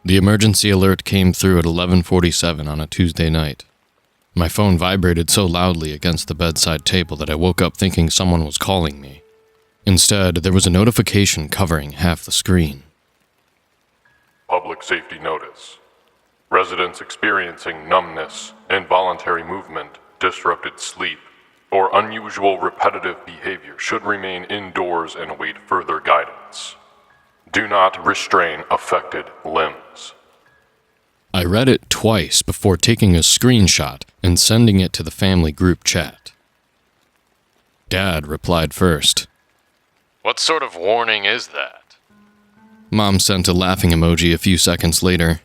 The emergency alert came through at 11:47 on a Tuesday night. My phone vibrated so loudly against the bedside table that I woke up thinking someone was calling me. Instead, there was a notification covering half the screen. Public safety notice. Residents experiencing numbness, involuntary movement, disrupted sleep, or unusual repetitive behavior should remain indoors and await further guidance. Do not restrain affected limbs. I read it twice before taking a screenshot and sending it to the family group chat. Dad replied first. "What sort of warning is that?" Mom sent a laughing emoji a few seconds later.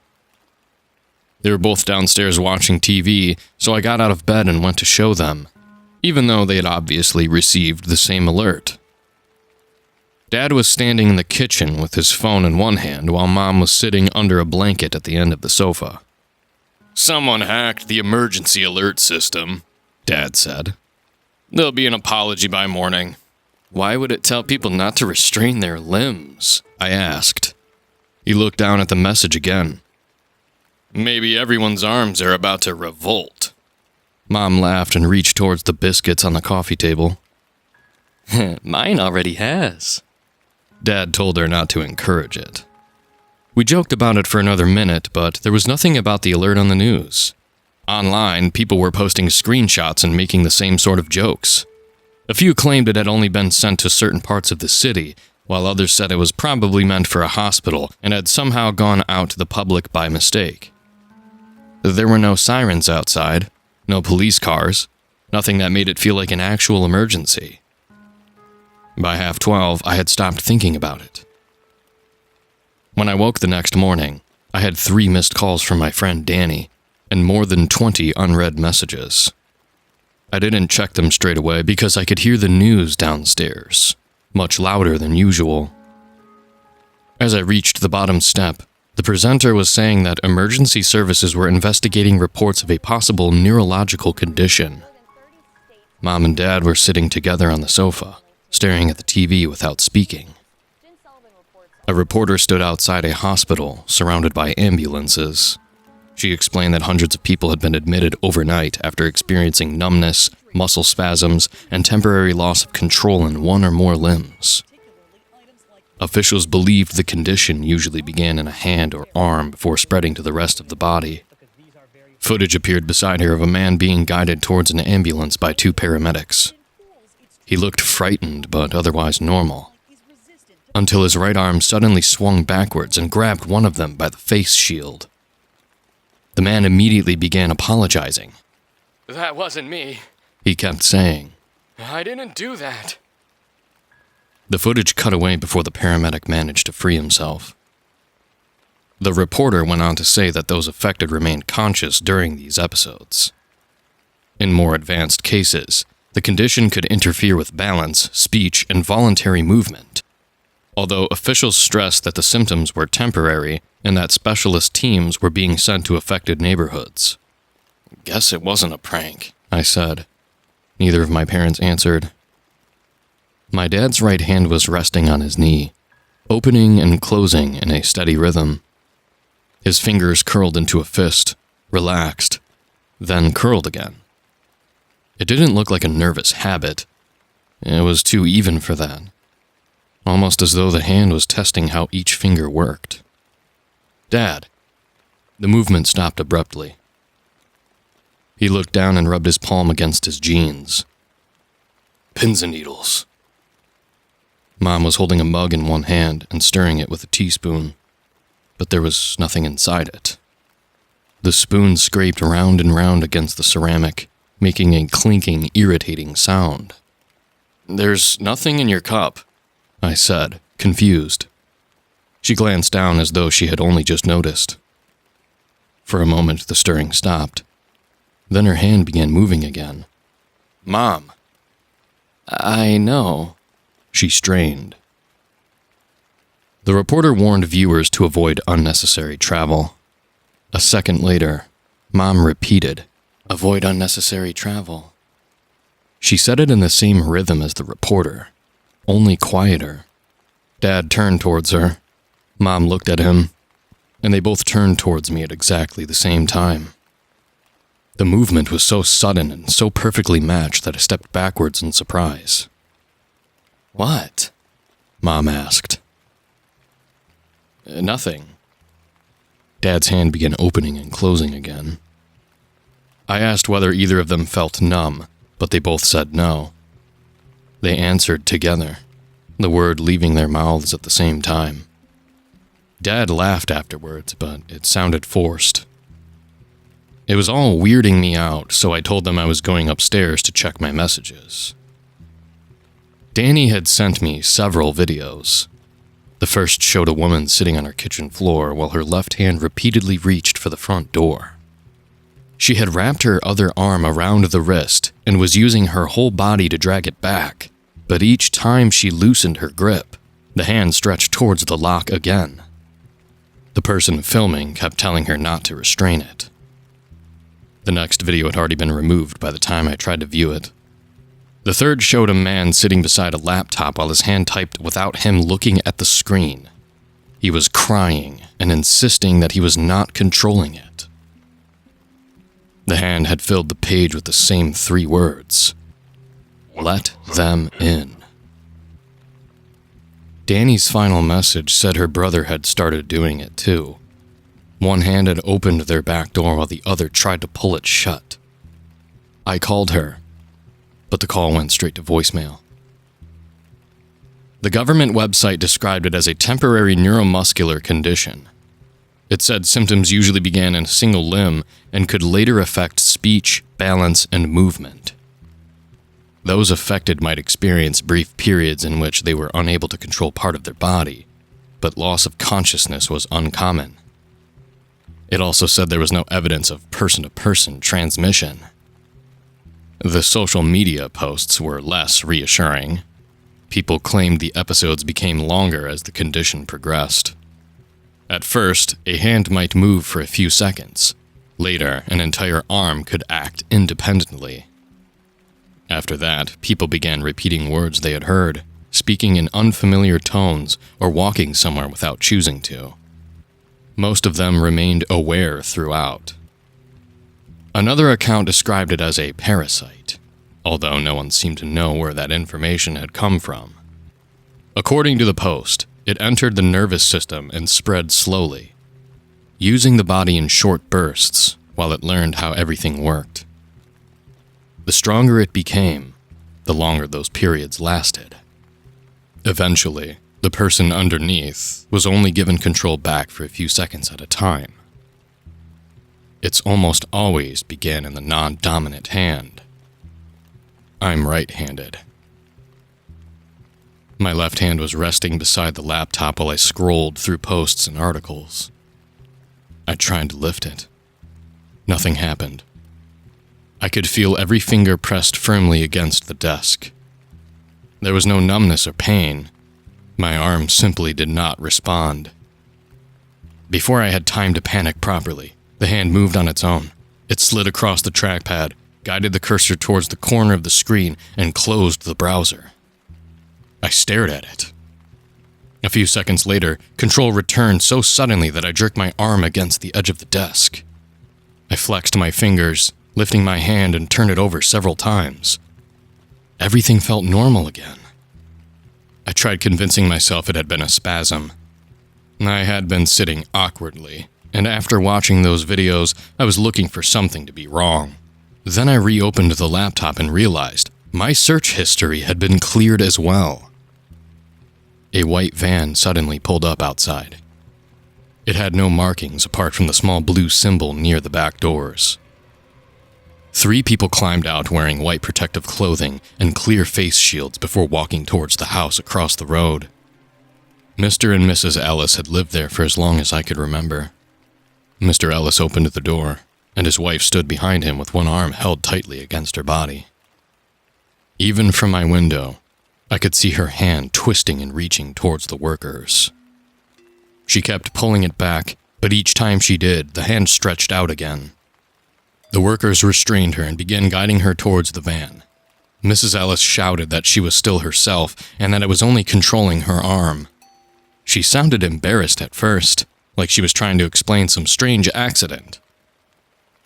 They were both downstairs watching TV, so I got out of bed and went to show them, even though they had obviously received the same alert. Dad was standing in the kitchen with his phone in one hand while Mom was sitting under a blanket at the end of the sofa. "Someone hacked the emergency alert system," Dad said. "There'll be an apology by morning." "Why would it tell people not to restrain their limbs?" I asked. He looked down at the message again. "Maybe everyone's arms are about to revolt." Mom laughed and reached towards the biscuits on the coffee table. "Mine already has." Dad told her not to encourage it. We joked about it for another minute, but there was nothing about the alert on the news. Online, people were posting screenshots and making the same sort of jokes. A few claimed it had only been sent to certain parts of the city, while others said it was probably meant for a hospital and had somehow gone out to the public by mistake. There were no sirens outside, no police cars, nothing that made it feel like an actual emergency. By 12:30, I had stopped thinking about it. When I woke the next morning, I had 3 missed calls from my friend Danny and more than 20 unread messages. I didn't check them straight away because I could hear the news downstairs, much louder than usual. As I reached the bottom step, the presenter was saying that emergency services were investigating reports of a possible neurological condition. Mom and Dad were sitting together on the sofa, staring at the TV without speaking. A reporter stood outside a hospital, surrounded by ambulances. She explained that hundreds of people had been admitted overnight after experiencing numbness, muscle spasms, and temporary loss of control in one or more limbs. Officials believed the condition usually began in a hand or arm before spreading to the rest of the body. Footage appeared beside her of a man being guided towards an ambulance by 2 paramedics. He looked frightened but otherwise normal, until his right arm suddenly swung backwards and grabbed one of them by the face shield. The man immediately began apologizing. "That wasn't me," he kept saying. "I didn't do that." The footage cut away before the paramedic managed to free himself. The reporter went on to say that those affected remained conscious during these episodes. In more advanced cases, the condition could interfere with balance, speech, and voluntary movement. Although officials stressed that the symptoms were temporary and that specialist teams were being sent to affected neighborhoods. "Guess it wasn't a prank," I said. Neither of my parents answered. My dad's right hand was resting on his knee, opening and closing in a steady rhythm. His fingers curled into a fist, relaxed, then curled again. It didn't look like a nervous habit. It was too even for that. Almost as though the hand was testing how each finger worked. "Dad." The movement stopped abruptly. He looked down and rubbed his palm against his jeans. "Pins and needles." Mom was holding a mug in one hand and stirring it with a teaspoon, but there was nothing inside it. The spoon scraped round and round against the ceramic, making a clinking, irritating sound. "There's nothing in your cup," I said, confused. She glanced down as though she had only just noticed. For a moment, the stirring stopped. Then her hand began moving again. "Mom." "I know." She strained. The reporter warned viewers to avoid unnecessary travel. A second later, Mom repeated, "Avoid unnecessary travel." She said it in the same rhythm as the reporter, only quieter. Dad turned towards her. Mom looked at him. and they both turned towards me at exactly the same time. The movement was so sudden and so perfectly matched that I stepped backwards in surprise. "What?" Mom asked. "Nothing." Dad's hand began opening and closing again. I asked whether either of them felt numb, but they both said no. They answered together, the word leaving their mouths at the same time. Dad laughed afterwards, but it sounded forced. It was all weirding me out, so I told them I was going upstairs to check my messages. Danny had sent me several videos. The first showed a woman sitting on her kitchen floor while her left hand repeatedly reached for the front door. She had wrapped her other arm around the wrist and was using her whole body to drag it back, but each time she loosened her grip, the hand stretched towards the lock again. The person filming kept telling her not to restrain it. The next video had already been removed by the time I tried to view it. The third showed a man sitting beside a laptop while his hand typed without him looking at the screen. He was crying and insisting that he was not controlling it. The hand had filled the page with the same 3 words. "Let them in." Danny's final message said her brother had started doing it too. One hand had opened their back door while the other tried to pull it shut. I called her, but the call went straight to voicemail. The government website described it as a temporary neuromuscular condition. It said symptoms usually began in a single limb and could later affect speech, balance, and movement. Those affected might experience brief periods in which they were unable to control part of their body, but loss of consciousness was uncommon. It also said there was no evidence of person-to-person transmission. The social media posts were less reassuring. People claimed the episodes became longer as the condition progressed. At first, a hand might move for a few seconds. Later, an entire arm could act independently. After that, people began repeating words they had heard, speaking in unfamiliar tones, or walking somewhere without choosing to. Most of them remained aware throughout. Another account described it as a parasite, although no one seemed to know where that information had come from. According to the post, it entered the nervous system and spread slowly, using the body in short bursts while it learned how everything worked. The stronger it became, the longer those periods lasted. Eventually, the person underneath was only given control back for a few seconds at a time. It's almost always began in the non-dominant hand. I'm right-handed. My left hand was resting beside the laptop while I scrolled through posts and articles. I tried to lift it. Nothing happened. I could feel every finger pressed firmly against the desk. There was no numbness or pain. My arm simply did not respond. Before I had time to panic properly, the hand moved on its own. It slid across the trackpad, guided the cursor towards the corner of the screen, and closed the browser. I stared at it. A few seconds later, control returned so suddenly that I jerked my arm against the edge of the desk. I flexed my fingers, lifting my hand and turned it over several times. Everything felt normal again. I tried convincing myself it had been a spasm. I had been sitting awkwardly, and after watching those videos, I was looking for something to be wrong. Then I reopened the laptop and realized my search history had been cleared as well. A white van suddenly pulled up outside. It had no markings apart from the small blue symbol near the back doors. 3 people climbed out wearing white protective clothing and clear face shields before walking towards the house across the road. Mr. and Mrs. Ellis had lived there for as long as I could remember. Mr. Ellis opened the door, and his wife stood behind him with one arm held tightly against her body. Even from my window, I could see her hand twisting and reaching towards the workers. She kept pulling it back, but each time she did, the hand stretched out again. The workers restrained her and began guiding her towards the van. Mrs. Ellis shouted that she was still herself and that it was only controlling her arm. She sounded embarrassed at first, like she was trying to explain some strange accident.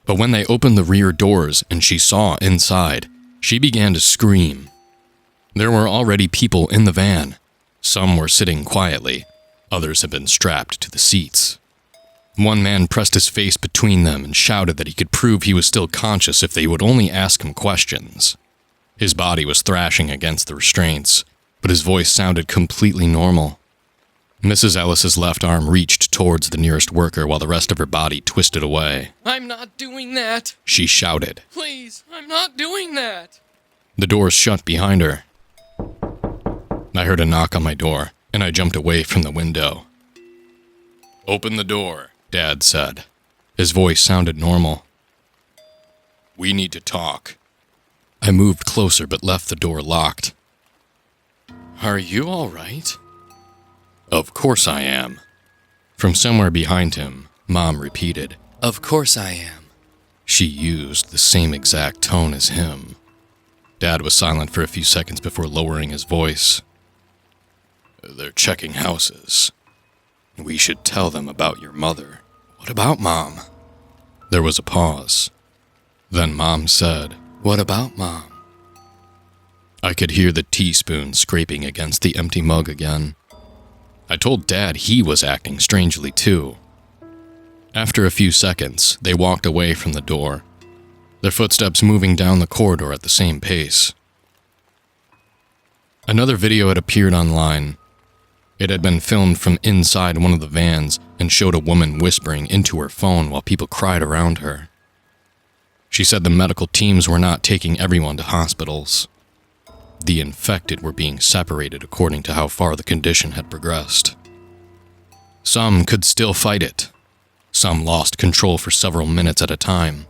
But when they opened the rear doors and she saw inside, she began to scream. There were already people in the van. Some were sitting quietly, others had been strapped to the seats. One man pressed his face between them and shouted that he could prove he was still conscious if they would only ask him questions. His body was thrashing against the restraints, but his voice sounded completely normal. Mrs. Ellis's left arm reached towards the nearest worker while the rest of her body twisted away. "I'm not doing that!" She shouted. "Please, I'm not doing that!" The doors shut behind her. I heard a knock on my door, and I jumped away from the window. "Open the door," Dad said. His voice sounded normal. "We need to talk." I moved closer but left the door locked. "Are you all right?" "Of course I am." From somewhere behind him, Mom repeated, "Of course I am." She used the same exact tone as him. Dad was silent for a few seconds before lowering his voice. "They're checking houses. We should tell them about your mother." "What about Mom?" There was a pause. Then Mom said, "What about Mom?" I could hear the teaspoon scraping against the empty mug again. I told Dad he was acting strangely too. After a few seconds, they walked away from the door, their footsteps moving down the corridor at the same pace. Another video had appeared online. It had been filmed from inside one of the vans and showed a woman whispering into her phone while people cried around her. She said the medical teams were not taking everyone to hospitals. The infected were being separated according to how far the condition had progressed. Some could still fight it. Some lost control for several minutes at a time.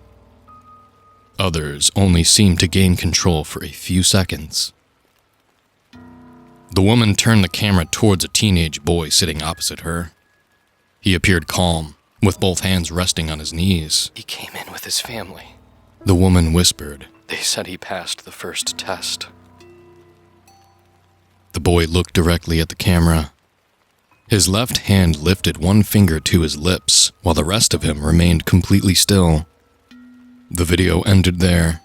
Others only seemed to gain control for a few seconds. The woman turned the camera towards a teenage boy sitting opposite her. He appeared calm, with both hands resting on his knees. "He came in with his family. The woman whispered. They said he passed the first test." The boy looked directly at the camera. His left hand lifted one finger to his lips, while the rest of him remained completely still. The video ended there.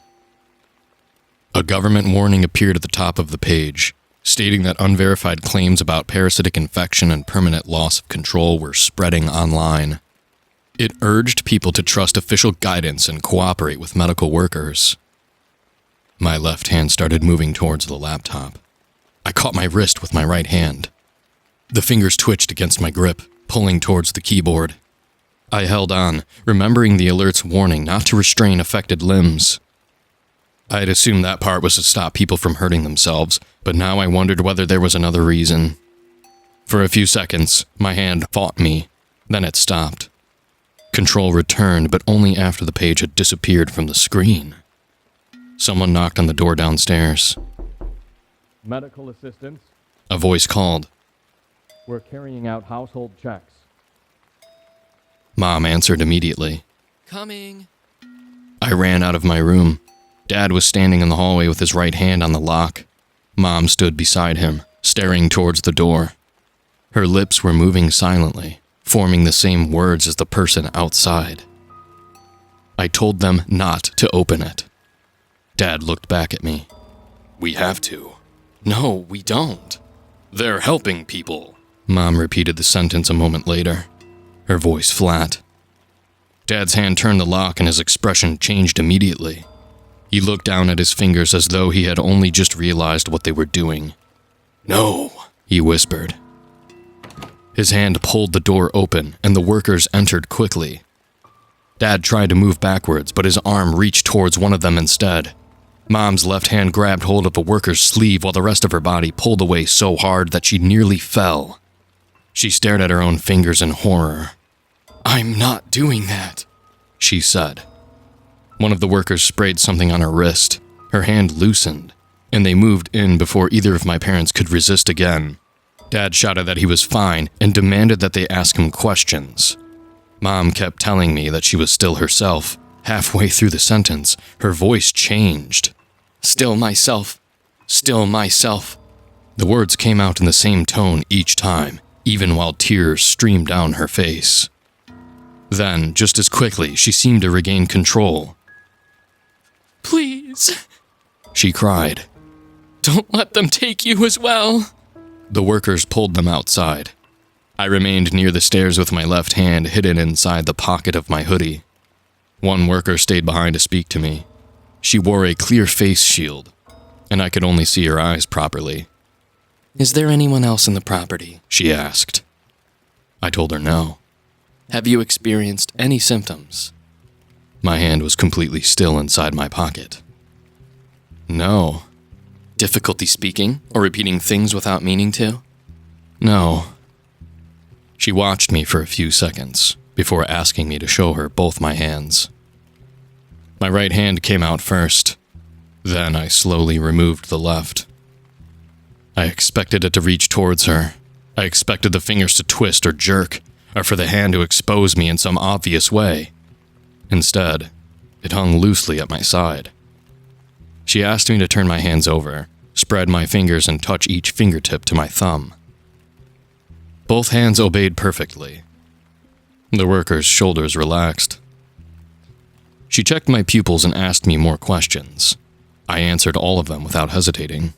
A government warning appeared at the top of the page, stating that unverified claims about parasitic infection and permanent loss of control were spreading online. It urged people to trust official guidance and cooperate with medical workers. My left hand started moving towards the laptop. I caught my wrist with my right hand. The fingers twitched against my grip, pulling towards the keyboard. I held on, remembering the alert's warning not to restrain affected limbs. I had assumed that part was to stop people from hurting themselves, but now I wondered whether there was another reason. For a few seconds, my hand fought me, then it stopped. Control returned, but only after the page had disappeared from the screen. Someone knocked on the door downstairs. "Medical assistance. A voice called. We're carrying out household checks." Mom answered immediately. "Coming." I ran out of my room. Dad was standing in the hallway with his right hand on the lock. Mom stood beside him, staring towards the door. Her lips were moving silently, forming the same words as the person outside. I told them not to open it. Dad looked back at me. "We have to." "No, we don't." "They're helping people." Mom repeated the sentence a moment later, her voice flat. Dad's hand turned the lock and his expression changed immediately. He looked down at his fingers as though he had only just realized what they were doing. "No," he whispered. His hand pulled the door open and the workers entered quickly. Dad tried to move backwards, but his arm reached towards one of them instead. Mom's left hand grabbed hold of the worker's sleeve while the rest of her body pulled away so hard that she nearly fell. She stared at her own fingers in horror. "I'm not doing that," she said. One of the workers sprayed something on her wrist. Her hand loosened, and they moved in before either of my parents could resist again. Dad shouted that he was fine and demanded that they ask him questions. Mom kept telling me that she was still herself. Halfway through the sentence, her voice changed. "Still myself. Still myself." The words came out in the same tone each time, even while tears streamed down her face. Then, just as quickly, she seemed to regain control. Please, She cried. don't let them take you as well. The workers pulled them outside. I remained near the stairs with my left hand hidden inside the pocket of my hoodie. One worker stayed behind to speak to me. She wore a clear face shield, and I could only see her eyes properly. Is there anyone else in the property? She asked. I told her no. Have you experienced any symptoms? My hand was completely still inside my pocket. No. Difficulty speaking or repeating things without meaning to? No. She watched me for a few seconds before asking me to show her both my hands. My right hand came out first. Then I slowly removed the left. I expected it to reach towards her. I expected the fingers to twist or jerk, or for the hand to expose me in some obvious way. Instead, it hung loosely at my side. She asked me to turn my hands over, spread my fingers, and touch each fingertip to my thumb. Both hands obeyed perfectly. The worker's shoulders relaxed. She checked my pupils and asked me more questions. I answered all of them without hesitating.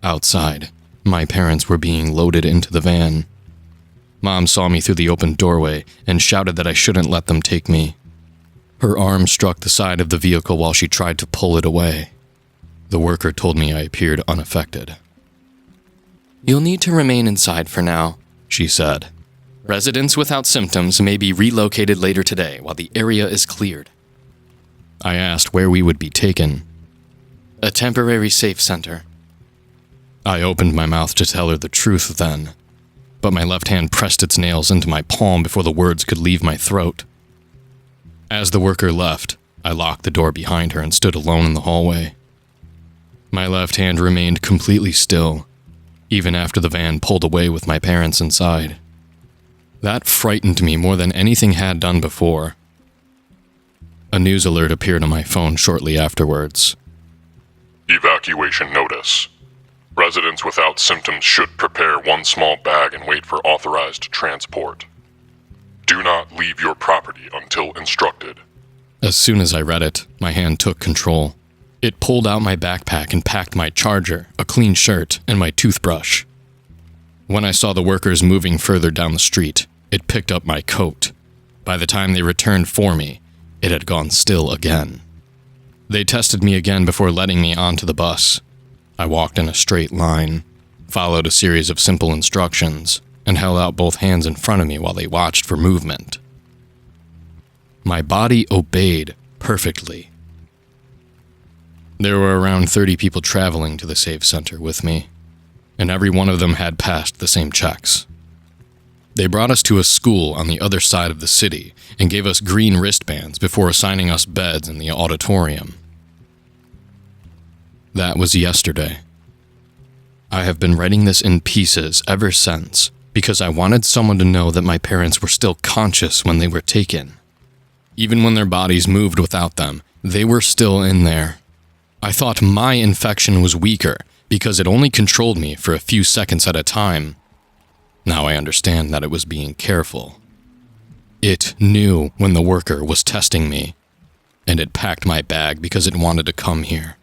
Outside, my parents were being loaded into the van. Mom saw me through the open doorway and shouted that I shouldn't let them take me. Her arm struck the side of the vehicle while she tried to pull it away. The worker told me I appeared unaffected. You'll need to remain inside for now, She said. Residents without symptoms may be relocated later today while the area is cleared. I asked where we would be taken. A temporary safe center. I opened my mouth to tell her the truth then, but my left hand pressed its nails into my palm before the words could leave my throat. As the worker left, I locked the door behind her and stood alone in the hallway. My left hand remained completely still, even after the van pulled away with my parents inside. That frightened me more than anything had done before. A news alert appeared on my phone shortly afterwards. Evacuation notice. Residents without symptoms should prepare one small bag and wait for authorized transport. Do not leave your property until instructed. As soon as I read it, my hand took control. It pulled out my backpack and packed my charger, a clean shirt, and my toothbrush. When I saw the workers moving further down the street, it picked up my coat. By the time they returned for me, it had gone still again. They tested me again before letting me onto the bus. I walked in a straight line, followed a series of simple instructions, and held out both hands in front of me while they watched for movement. My body obeyed perfectly. There were around 30 people traveling to the safe center with me, and every one of them had passed the same checks. They brought us to a school on the other side of the city and gave us green wristbands before assigning us beds in the auditorium. That was yesterday. I have been writing this in pieces ever since because I wanted someone to know that my parents were still conscious when they were taken. Even when their bodies moved without them, they were still in there. I thought my infection was weaker because it only controlled me for a few seconds at a time. Now I understand that it was being careful. It knew when the worker was testing me, and it packed my bag because it wanted to come here.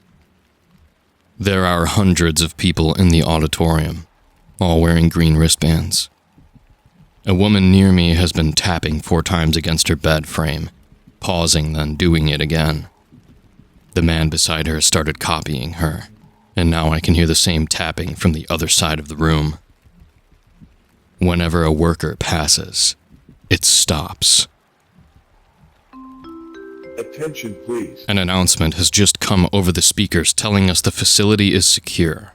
There are hundreds of people in the auditorium, all wearing green wristbands. A woman near me has been tapping 4 times against her bed frame, pausing then doing it again. The man beside her started copying her, and now I can hear the same tapping from the other side of the room. Whenever a worker passes, it stops. Attention, please. An announcement has just come over the speakers telling us the facility is secure.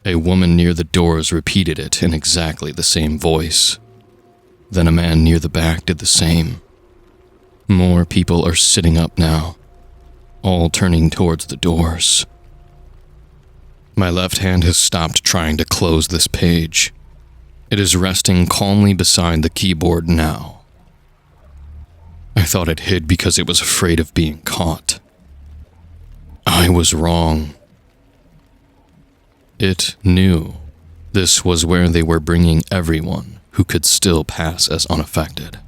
A woman near the doors repeated it in exactly the same voice. Then a man near the back did the same. More people are sitting up now, all turning towards the doors. My left hand has stopped trying to close this page. It is resting calmly beside the keyboard now. I thought it hid because it was afraid of being caught. I was wrong. It knew This was where they were bringing everyone who could still pass as unaffected.